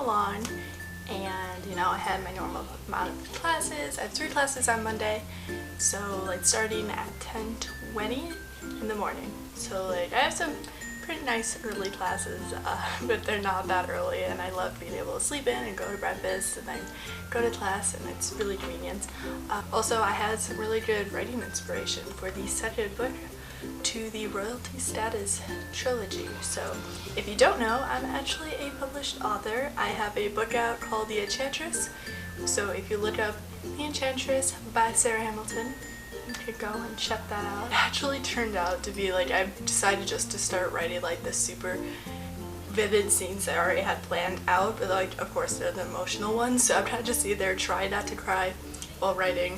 along, and you know, I had my normal amount of classes. I have 3 classes on Monday, so like starting at 10:20 in the morning. So like I have some pretty nice early classes, but they're not that early, and I love being able to sleep in and go to breakfast and then go to class, and it's really convenient. Also, I had some really good writing inspiration for the second book to the Royalty Status trilogy. So if you don't know, I'm actually a published author. I have a book out called The Enchantress. So if you look up The Enchantress by Sarah Hamilton, you could go and check that out. It actually turned out to be like, I decided just to start writing like the super vivid scenes that I already had planned out, but like of course they're the emotional ones, so I'm trying to just either try not to cry while writing,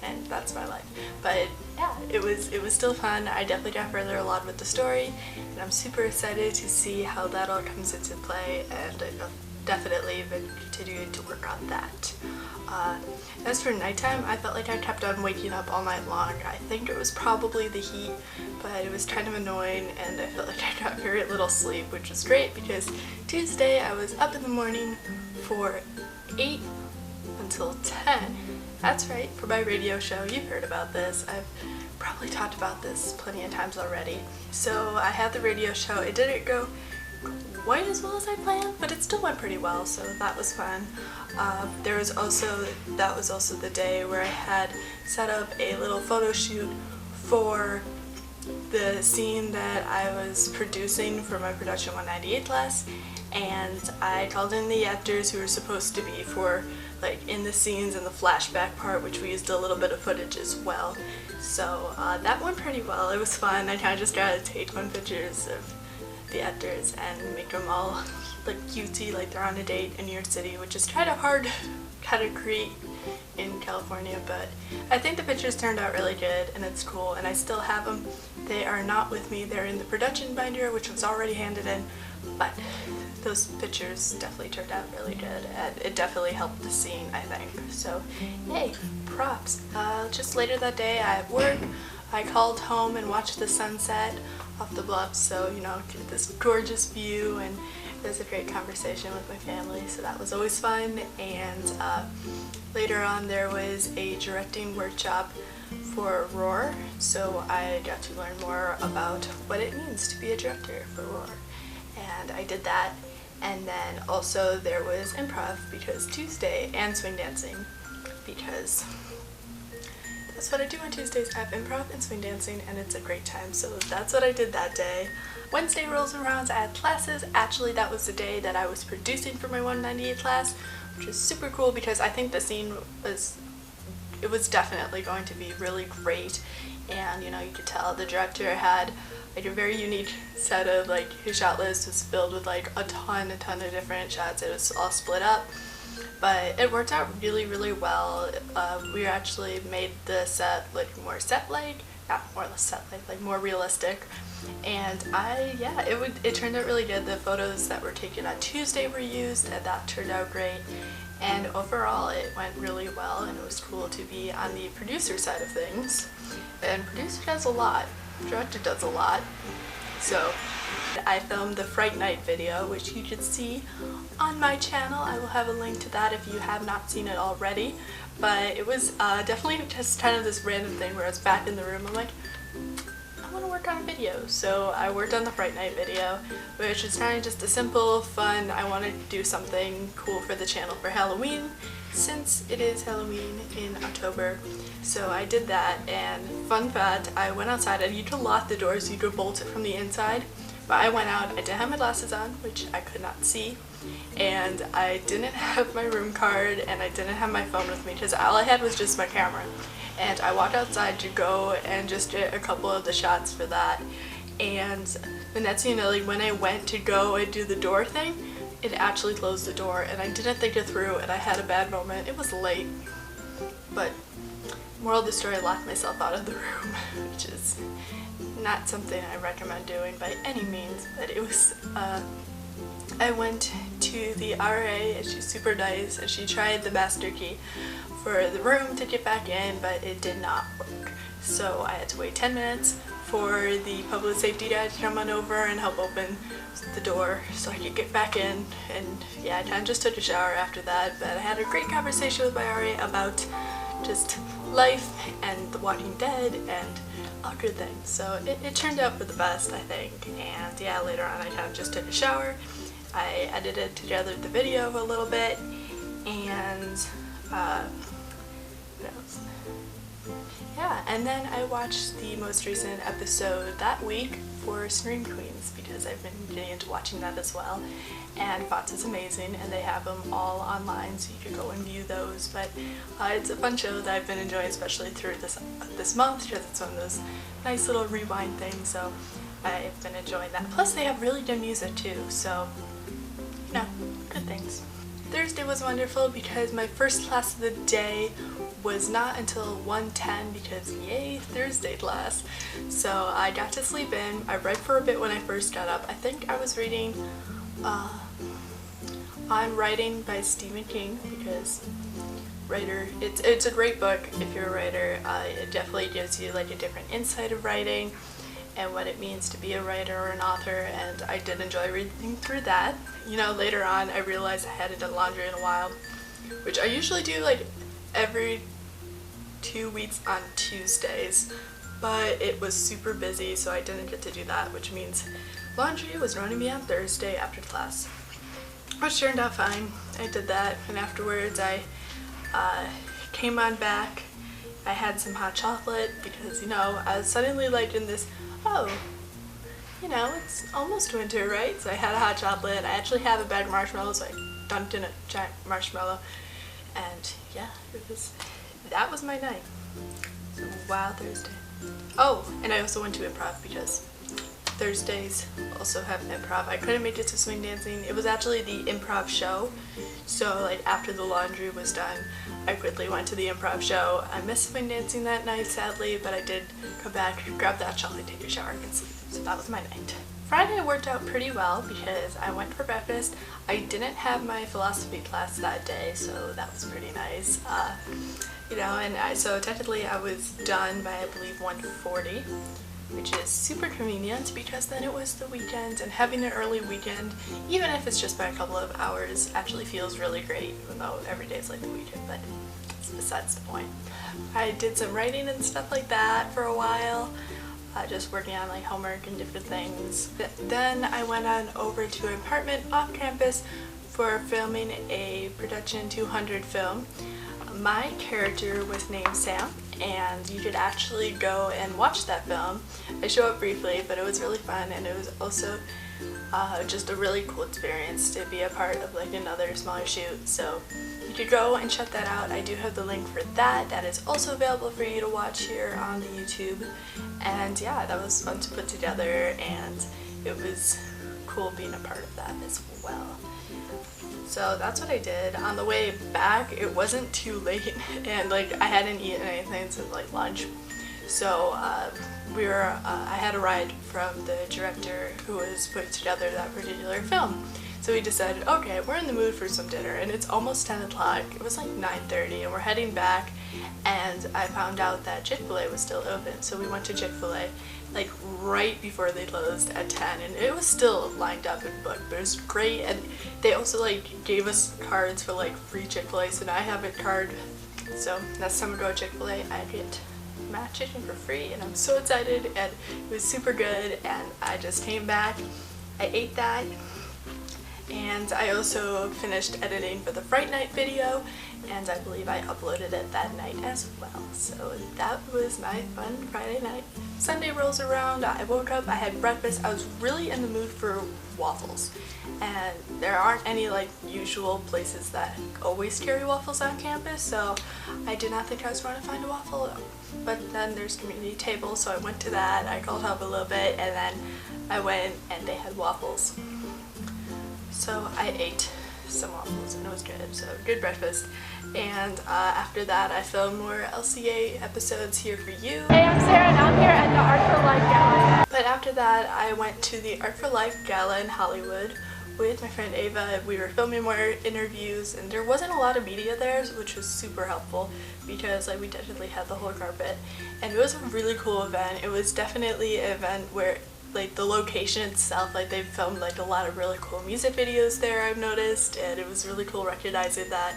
and that's my life. But yeah, it was still fun. I definitely got further along with the story, and I'm super excited to see how that all comes into play, and I've definitely been continuing to work on that. As for nighttime, I felt like I kept on waking up all night long. I think it was probably the heat, but it was kind of annoying, and I felt like I got very little sleep, which was great because Tuesday I was up in the morning for 8 until 10. That's right, for my radio show. You've heard about this. I've probably talked about this plenty of times already. So I had the radio show. It didn't go quite as well as I planned, but it still went pretty well, so that was fun. That was also the day where I had set up a little photo shoot for the scene that I was producing for my production 198 class, and I called in the actors who were supposed to be for like in the scenes and the flashback part, which we used a little bit of footage as well. So that went pretty well. It was fun. I kind of just got to take fun pictures of the actors and make them all like cutesy, like they're on a date in New York City, which is kind of hard to create in California, but I think the pictures turned out really good, and it's cool, and I still have them. They are not with me. They're in the production binder, which was already handed in, but those pictures definitely turned out really good, and it definitely helped the scene, I think. So yay, props. Just later that day I had work. I called home and watched the sunset off the bluffs, so you know, get this gorgeous view, and there's a great conversation with my family, so that was always fun. And later on there was a directing workshop for Roar, so I got to learn more about what it means to be a director for Roar, and I did that. And then also there was improv because Tuesday, and swing dancing, because that's what I do on Tuesdays. I have improv and swing dancing, and it's a great time, so that's what I did that day. Wednesday rolls around, I had classes. Actually, that was the day that I was producing for my 198 class, which is super cool because I think the scene was definitely going to be really great, and you know, you could tell the director had like a very unique set of, like, his shot list was filled with like a ton of different shots. It was all split up, but it worked out really, really well. We actually made the set like more set-like, not more set-like, like more realistic. And it turned out really good. The photos that were taken on Tuesday were used, and that turned out great. And overall, it went really well, and it was cool to be on the producer side of things. And producer does a lot, director does a lot. So I filmed the Fright Night video, which you can see on my channel. I will have a link to that if you have not seen it already. But it was definitely just kind of this random thing where I was back in the room. I'm like, I want to work on a video. So I worked on the Fright Night video, which is kind of just a simple, fun, I wanted to do something cool for the channel for Halloween, since it is Halloween in October. So I did that, and fun fact, I went outside. You could lock the door so you could bolt it from the inside, but I went out, I didn't have my glasses on, which I could not see, and I didn't have my room card, and I didn't have my phone with me, because all I had was just my camera. And I walked outside to go and just get a couple of the shots for that, and the next thing you know, like when I went to go and do the door thing, it actually closed the door, and I didn't think it through, and I had a bad moment. It was late, but moral of the story, I locked myself out of the room, which is not something I recommend doing by any means, but it was, I went to the RA, and she's super nice, and she tried the master key for the room to get back in, but it did not work. So I had to wait 10 minutes for the public safety guy to come on over and help open the door so I could get back in. And yeah, I kind of just took a shower after that, but I had a great conversation with Mayari about just life and The Walking Dead and all good things. So it turned out for the best, I think. And yeah, later on I kind of just took a shower. I edited together the video a little bit, and what else? Yeah, and then I watched the most recent episode that week for Scream Queens because I've been getting into watching that as well, and Fox is amazing and they have them all online so you can go and view those. But it's a fun show that I've been enjoying, especially through this month, because it's one of those nice little rewind things, so I've been enjoying that. Plus they have really good music too, so you know, good things. Thursday was wonderful because my first class of the day was not until 1:10 because yay, Thursday class. So I got to sleep in. I read for a bit when I first got up. I think I was reading On Writing by Stephen King, because it's a great book if you're a writer. It definitely gives you like a different insight of writing and what it means to be a writer or an author, and I did enjoy reading through that. You know, later on I realized I hadn't done laundry in a while, which I usually do like every 2 weeks on Tuesdays, but it was super busy so I didn't get to do that, which means laundry was going to be on Thursday after class, which turned out fine. I did that, and afterwards I came on back. I had some hot chocolate because, you know, I was suddenly like in this, oh, you know, it's almost winter, right? So I had a hot chocolate. I actually have a bag of marshmallows, so I dumped in a giant marshmallow, and yeah, that was my night. So wow, Thursday. Oh, and I also went to improv because Thursdays also have improv. I couldn't make it to swing dancing. It was actually the improv show, so like after the laundry was done, I quickly went to the improv show. I missed swing dancing that night, sadly, but I did come back, grab that chocolate, take a shower, and sleep. So that was my night. Friday worked out pretty well because I went for breakfast. I didn't have my philosophy class that day, so that was pretty nice. You know, and so technically I was done by I believe 1:40, which is super convenient because then it was the weekend, and having an early weekend, even if it's just by a couple of hours, actually feels really great, even though every day is like the weekend, but it's besides the point. I did some writing and stuff like that for a while. Just working on like homework and different things. Then I went on over to an apartment off campus for filming a Production 200 film. My character was named Sam, and you could actually go and watch that film. I show up briefly, but it was really fun, and it was also just a really cool experience to be a part of like another smaller shoot. So you could go and check that out. I do have the link for that. That is also available for you to watch here on the YouTube. And yeah, that was fun to put together, and it was cool being a part of that as well. So that's what I did. On the way back, it wasn't too late, and like I hadn't eaten anything since like lunch. So I had a ride from the director who was putting together that particular film. So we decided, okay, we're in the mood for some dinner, and it's almost 10 o'clock. It was like 9:30, and we're heading back, and I found out that Chick-fil-A was still open. So we went to Chick-fil-A like right before they closed at 10, and it was still lined up and booked, but it was great. And they also like gave us cards for like free Chick-fil-A, so now I have a card. So next time we go to Chick-fil-A, I get mac chicken for free, and I'm so excited, and it was super good. And I just came back, I ate that, and I also finished editing for the Fright Night video, and I believe I uploaded it that night as well. So that was my fun Friday night. Sunday rolls around, I woke up, I had breakfast. I was really in the mood for waffles, and there aren't any like usual places that always carry waffles on campus, so I did not think I was going to find a waffle. But then there's community table, so I went to that. I called help a little bit, and then I went and they had waffles. So I ate some waffles, and it was good. So good breakfast. And after that, I filmed more LCA episodes here for you. Hey, I'm Sarah, and I'm here at the Art for Life Gala. But after that, I went to the Art for Life Gala in Hollywood, with my friend Ava. We were filming more interviews and there wasn't a lot of media there, which was super helpful because like we definitely had the whole carpet, and it was a really cool event. It was definitely an event where like the location itself, like they filmed like a lot of really cool music videos there, I've noticed, and it was really cool recognizing that.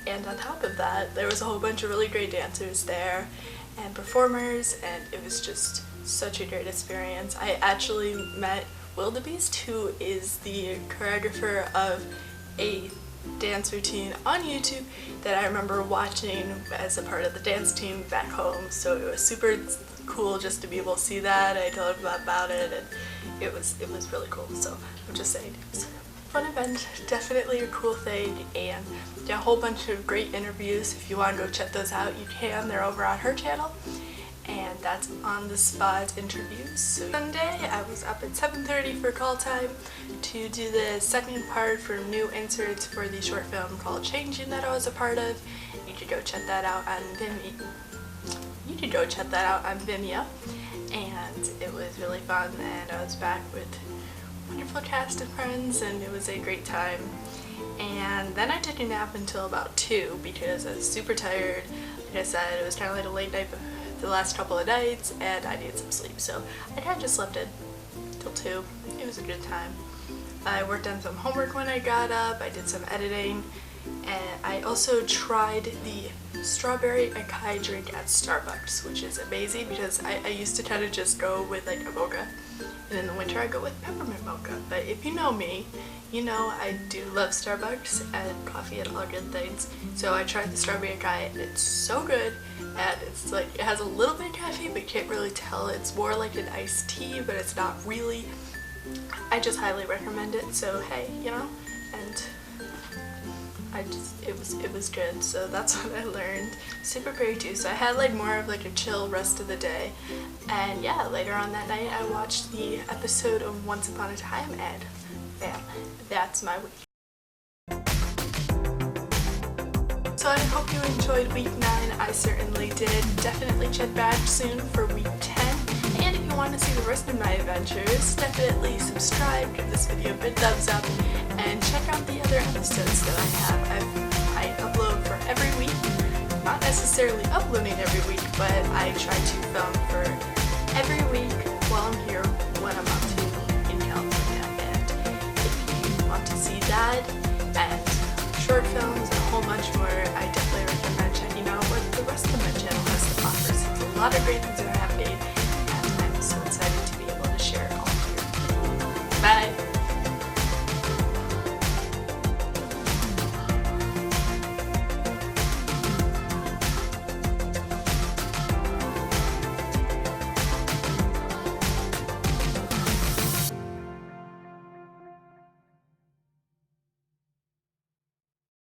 And on top of that, there was a whole bunch of really great dancers there and performers, and it was just such a great experience. I actually met Wildebeest, who is the choreographer of a dance routine on YouTube that I remember watching as a part of the dance team back home, so it was super cool just to be able to see that. I told him about it and it was really cool, so I'm just saying it was a fun event, definitely a cool thing, and a whole bunch of great interviews. If you want to go check those out, you can. They're over on her channel, and that's On the Spot interviews. So Sunday I was up at 7:30 for call time to do the second part for new inserts for the short film called Changing that I was a part of. You could go check that out on Vimeo. And it was really fun, and I was back with a wonderful cast of friends, and it was a great time. And then I took a nap until about 2 because I was super tired. Like I said, it was kind of like a late night the last couple of nights, and I needed some sleep, so I kind of just slept in till 2. It was a good time. I worked on some homework when I got up, I did some editing, and I also tried the strawberry acai drink at Starbucks, which is amazing because I used to kind of just go with like a mocha, and in the winter I go with peppermint mocha. But if you know me, you know I do love Starbucks and coffee and all good things. So I tried the strawberry acai, and it's so good, and it's like it has a little bit of caffeine but you can't really tell. It's more like an iced tea, but it's not really. I just highly recommend it, so hey, you know, and it was good. So that's what I learned. Super great too. So I had like more of like a chill rest of the day, and yeah, later on that night I watched the episode of Once Upon a Time, and bam, that's my week. So I hope you enjoyed week 9. I certainly did. Definitely check back soon for week 10. And if you want to see the rest of my adventures, definitely subscribe, give this video a big thumbs up, and check out the other episodes that I have. I upload for every week. Not necessarily uploading every week, but I try to film for every week while I'm here, when I'm up to in California. And if you want to see that and short films and a whole bunch more, I definitely recommend checking out what the rest of my channel has to offer. So it's a lot of great things